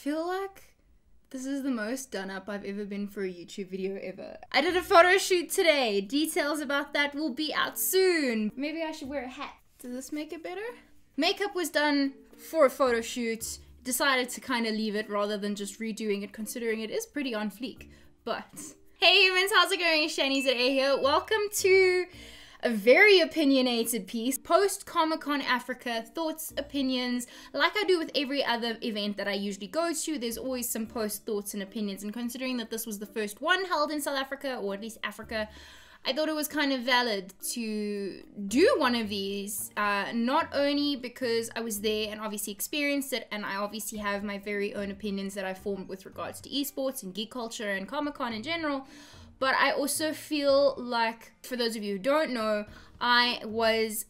feel like this is the most done up I've ever been for a YouTube video ever. I did a photo shoot today. Details about that will be out soon. Maybe I should wear a hat. Does this make it better? Makeup was done for a photo shoot. Decided to kind of leave it rather than just redoing it, considering it is pretty on fleek. But hey humans, how's it going? Shani ZA here. Welcome to a very opinionated piece. Post Comic-Con Africa, thoughts, opinions. Like I do with every other event that I usually go to, there's always some post thoughts and opinions. And considering that this was the first one held in South Africa, or at least Africa, I thought it was kind of valid to do one of these, not only because I was there and obviously experienced it, and I obviously have my very own opinions that I formed with regards to esports and geek culture and Comic-Con in general, but I also feel like, for those of you who don't know, I was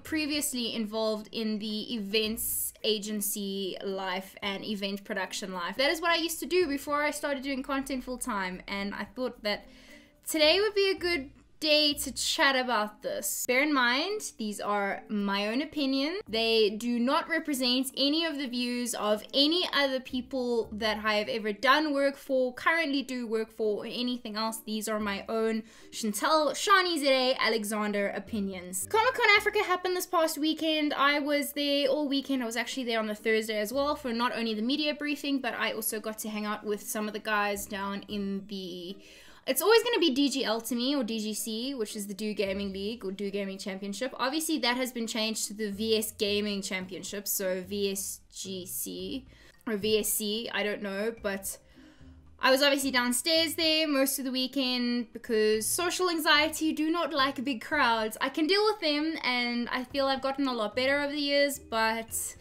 previously involved in the events agency life and event production life. That is what I used to do before I started doing content full time, and I thought that today would be a good day to chat about this. Bear in mind, these are my own opinion. They do not represent any of the views of any other people that I have ever done work for, currently do work for, or anything else. These are my own Shani ZA Alexander opinions. Comic-Con Africa happened this past weekend. I was there all weekend. I was actually there on the Thursday as well for not only the media briefing, but I also got to hang out with some of the guys down in the... It's always going to be DGL to me, or DGC, which is the Do Gaming League, or Do Gaming Championship. Obviously, that has been changed to the VS Gaming Championship, so VSGC, or VSC, I don't know, but I was obviously downstairs there most of the weekend, because social anxiety, do not like big crowds. I can deal with them, and I feel I've gotten a lot better over the years, but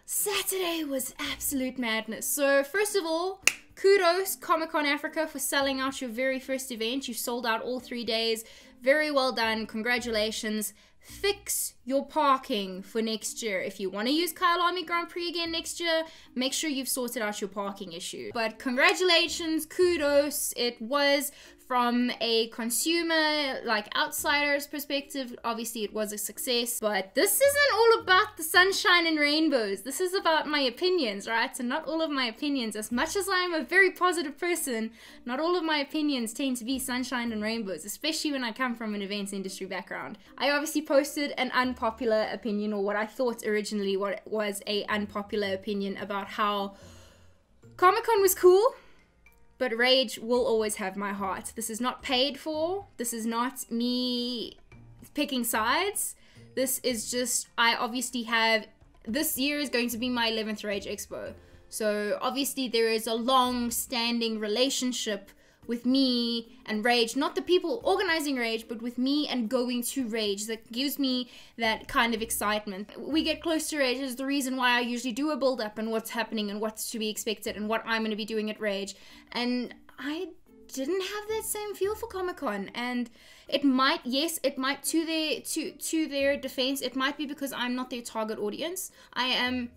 Saturday was absolute madness. So, first of all, kudos Comic-Con Africa for selling out your very first event. You sold out all 3 days. Very well done. Congratulations. Fix your parking for next year. If you want to use Kyle Army Grand Prix again next year, make sure you've sorted out your parking issue. But congratulations, kudos. It was, from a consumer, like outsider's perspective, obviously it was a success, but this isn't all about the sunshine and rainbows. This is about my opinions, right? And not all of my opinions, as much as I'm a very positive person, not all of my opinions tend to be sunshine and rainbows, especially when I come from an events industry background. I obviously posted an unpopular opinion, or what I thought originally was a unpopular opinion, about how Comic-Con was cool, but rAge will always have my heart. This is not paid for. This is not me picking sides. This is just, I obviously have, this year is going to be my 11th rAge Expo. So obviously there is a long-standing relationship with me and rAge, not the people organizing rAge, but with me and going to rAge, that gives me that kind of excitement. We get close to rAge is the reason why I usually do a build up and what's happening and what's to be expected and what I'm going to be doing at rAge. And I didn't have that same feel for Comic-Con, and it might, yes, it might, to their defense, it might be because I'm not their target audience. I am,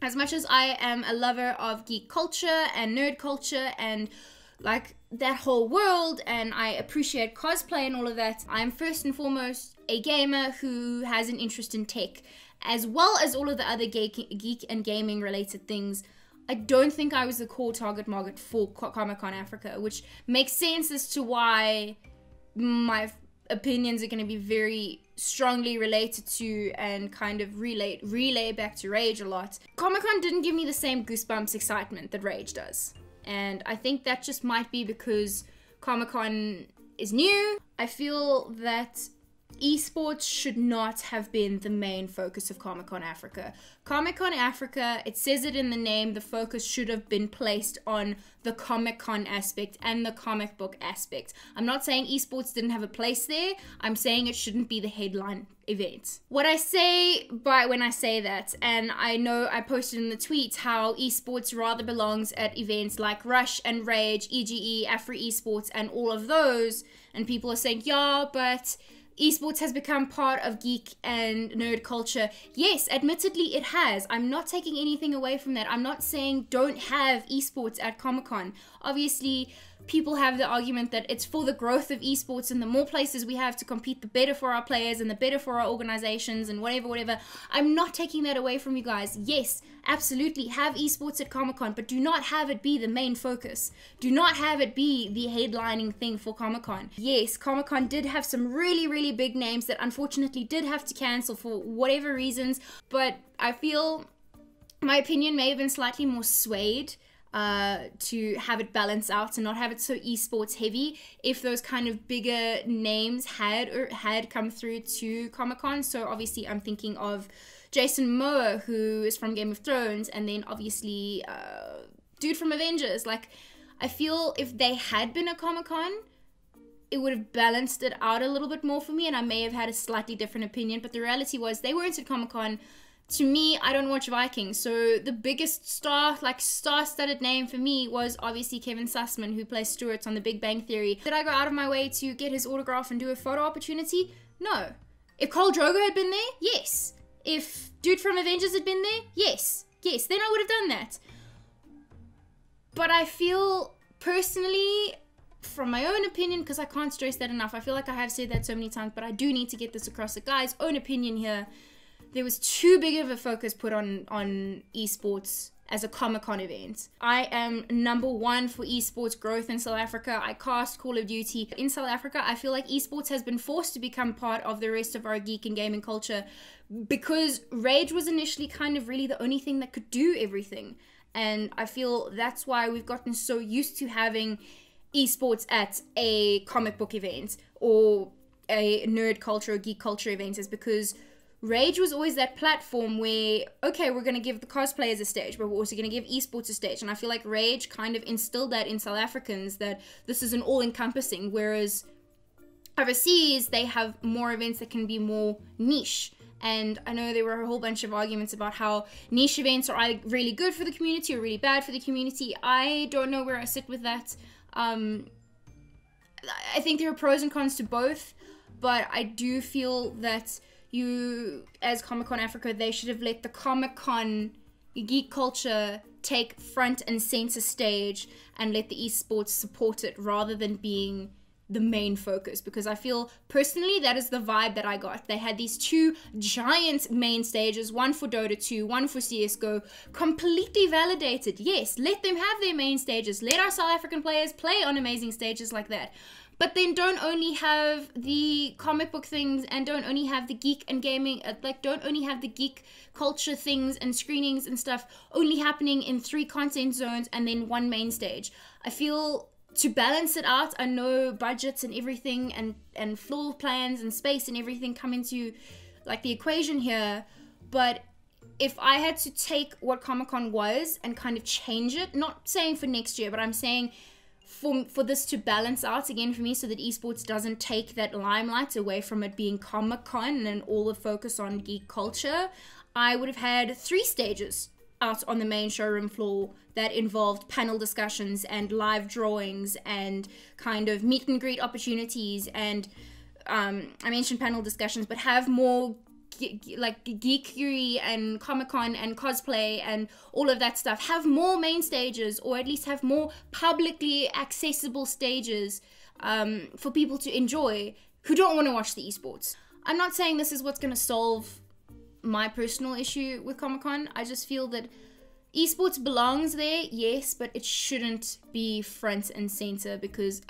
as much as I am a lover of geek culture and nerd culture and like that whole world, and I appreciate cosplay and all of that, I'm first and foremost a gamer who has an interest in tech, as well as all of the other geek and gaming related things. I don't think I was the core target market for Comic-Con Africa, which makes sense as to why my opinions are going to be very strongly related to and kind of relay back to rAge a lot. Comic-Con didn't give me the same goosebumps excitement that rAge does. And I think that just might be because Comic-Con is new. I feel that esports should not have been the main focus of Comic-Con Africa. Comic-Con Africa, it says it in the name, the focus should have been placed on the Comic-Con aspect and the comic book aspect. I'm not saying esports didn't have a place there. I'm saying it shouldn't be the headline event. What I say when I say that, and I know I posted in the tweet how esports rather belongs at events like Rush and rAge, EGE, Afro Esports, and all of those, and people are saying, yeah, but esports has become part of geek and nerd culture. Yes, admittedly it has. I'm not taking anything away from that. I'm not saying don't have esports at Comic-Con. Obviously, people have the argument that it's for the growth of esports, and the more places we have to compete, the better for our players and the better for our organizations and whatever. I'm not taking that away from you guys. Yes, absolutely, have esports at Comic-Con, but do not have it be the main focus. Do not have it be the headlining thing for Comic-Con. Yes, Comic-Con did have some really, really big names that unfortunately did have to cancel for whatever reasons, but I feel my opinion may have been slightly more swayed to have it balance out and not have it so esports heavy if those kind of bigger names had come through to Comic-Con. So obviously I'm thinking of Jason Momoa, who is from Game of Thrones, and then obviously dude from Avengers. Like, I feel if they had been a Comic-Con, it would have balanced it out a little bit more for me, and I may have had a slightly different opinion, but the reality was they weren't at Comic-Con. To me, I don't watch Vikings, so the biggest star-studded name for me was obviously Kevin Sussman, who plays Stuart on The Big Bang Theory. Did I go out of my way to get his autograph and do a photo opportunity? No. If Khal Drogo had been there? Yes. If dude from Avengers had been there? Yes. Yes, then I would have done that. But I feel, personally, from my own opinion, because I can't stress that enough, I feel like I have said that so many times, but I do need to get this across, the guy's own opinion here. There was too big of a focus put on esports as a Comic-Con event. I am #1 for esports growth in South Africa. I cast Call of Duty. In South Africa, I feel like esports has been forced to become part of the rest of our geek and gaming culture because rAge was initially kind of really the only thing that could do everything. And I feel that's why we've gotten so used to having esports at a comic book event or a nerd culture or geek culture event, is because rAge was always that platform where, okay, we're going to give the cosplayers a stage, but we're also going to give esports a stage. And I feel like rAge kind of instilled that in South Africans, that this is an all-encompassing, whereas overseas, they have more events that can be more niche. And I know there were a whole bunch of arguments about how niche events are either really good for the community or really bad for the community. I don't know where I sit with that. I think there are pros and cons to both, but I do feel that you, as Comic-Con Africa, they should have let the Comic-Con geek culture take front and center stage and let the esports support it rather than being the main focus, because I feel personally that is the vibe that I got. They had these two giant main stages, one for Dota 2, one for CSGO, completely validated. Yes, let them have their main stages. Let our South African players play on amazing stages like that. But then don't only have the comic book things and don't only have the geek and gaming, don't only have the geek culture things and screenings and stuff only happening in 3 content zones and then 1 main stage. I feel to balance it out, I know budgets and everything and floor plans and space and everything come into like the equation here, but if I had to take what Comic-Con was and kind of change it, not saying for next year, but I'm saying for this to balance out again for me so that esports doesn't take that limelight away from it being Comic-Con and all the focus on geek culture, I would have had 3 stages out on the main showroom floor that involved panel discussions and live drawings and kind of meet and greet opportunities and I mentioned panel discussions, but have more like geekery and Comic-Con and cosplay and all of that stuff. Have more main stages, or at least have more publicly accessible stages for people to enjoy who don't want to watch the esports. I'm not saying this is what's going to solve my personal issue with Comic-Con. I just feel that esports belongs there, yes, but it shouldn't be front and center because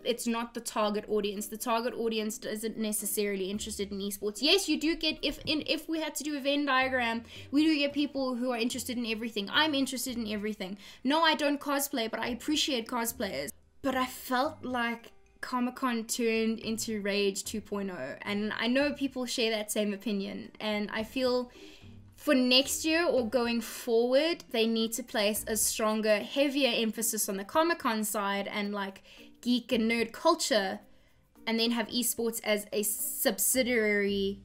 it's not the target audience. The target audience isn't necessarily interested in esports. Yes, you do get, if we had to do a Venn diagram, we do get people who are interested in everything. I'm interested in everything. No, I don't cosplay, but I appreciate cosplayers. But I felt like Comic-Con turned into rAge 2.0, and I know people share that same opinion, and I feel for next year or going forward, they need to place a stronger, heavier emphasis on the Comic-Con side and like geek and nerd culture, and then have esports as a subsidiary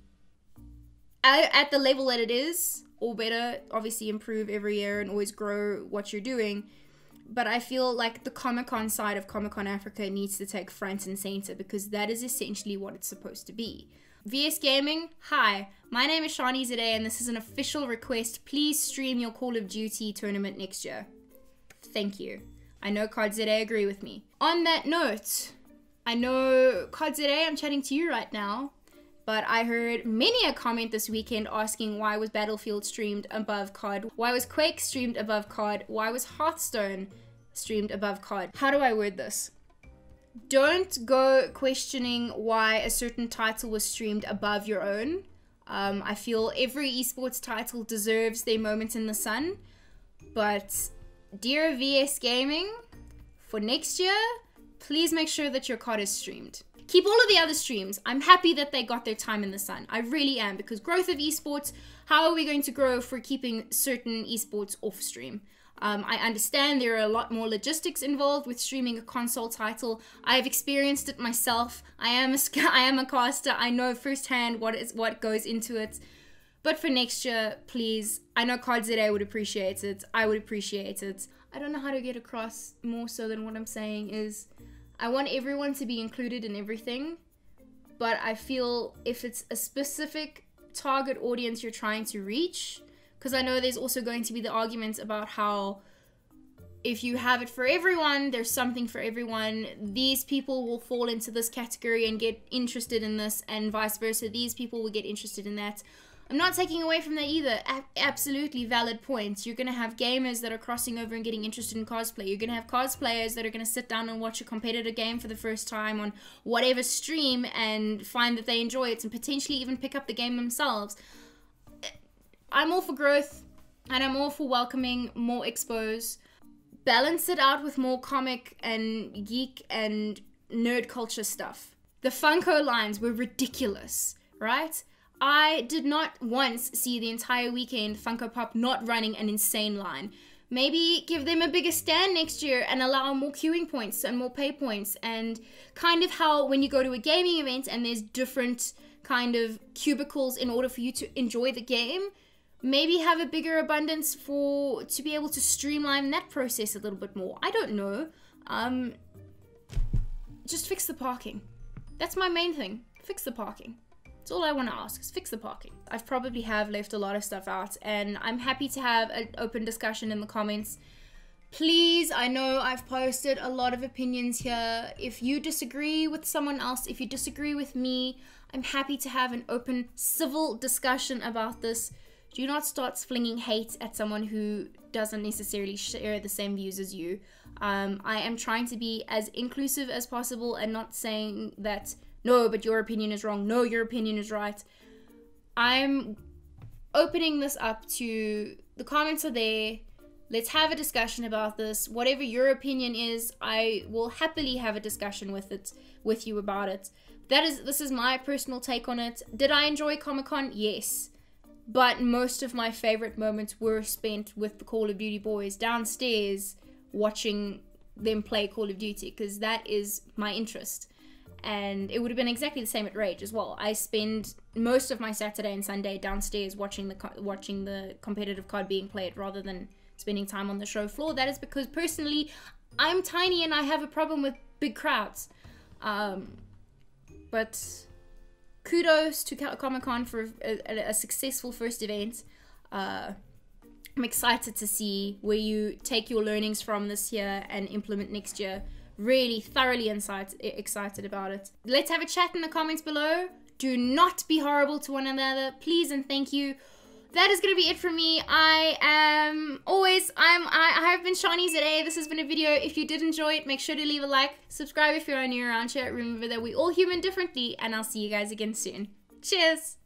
at the level that it is, or better, obviously improve every year and always grow what you're doing. But I feel like the Comic-Con side of Comic-Con Africa needs to take front and center because that is essentially what it's supposed to be. VS Gaming, hi, my name is Shani Zade and this is an official request. Please stream your Call of Duty tournament next year. Thank you. I know COD-ZA agree with me. On that note, I know COD-ZA, I'm chatting to you right now, but I heard many a comment this weekend asking why was Battlefield streamed above COD? Why was Quake streamed above COD? Why was Hearthstone streamed above COD? How do I word this? Don't go questioning why a certain title was streamed above your own. I feel every esports title deserves their moment in the sun, but dear VS Gaming, for next year, please make sure that your COD is streamed. Keep all of the other streams. I'm happy that they got their time in the sun. I really am, because growth of esports, how are we going to grow if we're keeping certain esports off stream? I understand there are a lot more logistics involved with streaming a console title. I have experienced it myself. I am a caster. I know firsthand what goes into it. But for next year, please, I know COD-ZA would appreciate it. I would appreciate it. I don't know how to get across more so than what I'm saying is I want everyone to be included in everything, but I feel if it's a specific target audience you're trying to reach, because I know there's also going to be the argument about how if you have it for everyone, there's something for everyone. These people will fall into this category and get interested in this, and vice versa. These people will get interested in that. I'm not taking away from that either. Absolutely valid points. You're going to have gamers that are crossing over and getting interested in cosplay. You're going to have cosplayers that are going to sit down and watch a competitive game for the first time on whatever stream and find that they enjoy it and potentially even pick up the game themselves. I'm all for growth, and I'm all for welcoming more expos. Balance it out with more comic and geek and nerd culture stuff. The Funko lines were ridiculous, right? I did not once see the entire weekend Funko Pop not running an insane line. Maybe give them a bigger stand next year and allow more queuing points and more pay points, and kind of how when you go to a gaming event and there's different kind of cubicles in order for you to enjoy the game, maybe have a bigger abundance to be able to streamline that process a little bit more. I don't know. Just fix the parking. That's my main thing. Fix the parking. That's all I want to ask, is fix the parking. I've probably have left a lot of stuff out, and I'm happy to have an open discussion in the comments. Please, I know I've posted a lot of opinions here. If you disagree with someone else, if you disagree with me, I'm happy to have an open, civil discussion about this. Do not start flinging hate at someone who doesn't necessarily share the same views as you. I am trying to be as inclusive as possible and not saying that, no, but your opinion is wrong. No, your opinion is right. I'm opening this up to the comments are there. Let's have a discussion about this. Whatever your opinion is, I will happily have a discussion with you about it. This is my personal take on it. Did I enjoy Comic-Con? Yes. But most of my favorite moments were spent with the Call of Duty boys downstairs watching them play Call of Duty, because that is my interest. And it would have been exactly the same at rAge as well. I spend most of my Saturday and Sunday downstairs watching the competitive COD being played rather than spending time on the show floor. That is because personally, I'm tiny and I have a problem with big crowds. But kudos to Comic-Con for a successful first event. I'm excited to see where you take your learnings from this year and implement next year. Really thoroughly excited about it. Let's have a chat in the comments below. Do not be horrible to one another, please and thank you. That is going to be it from me. I have been Shani today. This has been a video. If you did enjoy it, make sure to leave a like. Subscribe if you're new around here. Remember that we all human differently, and I'll see you guys again soon. Cheers!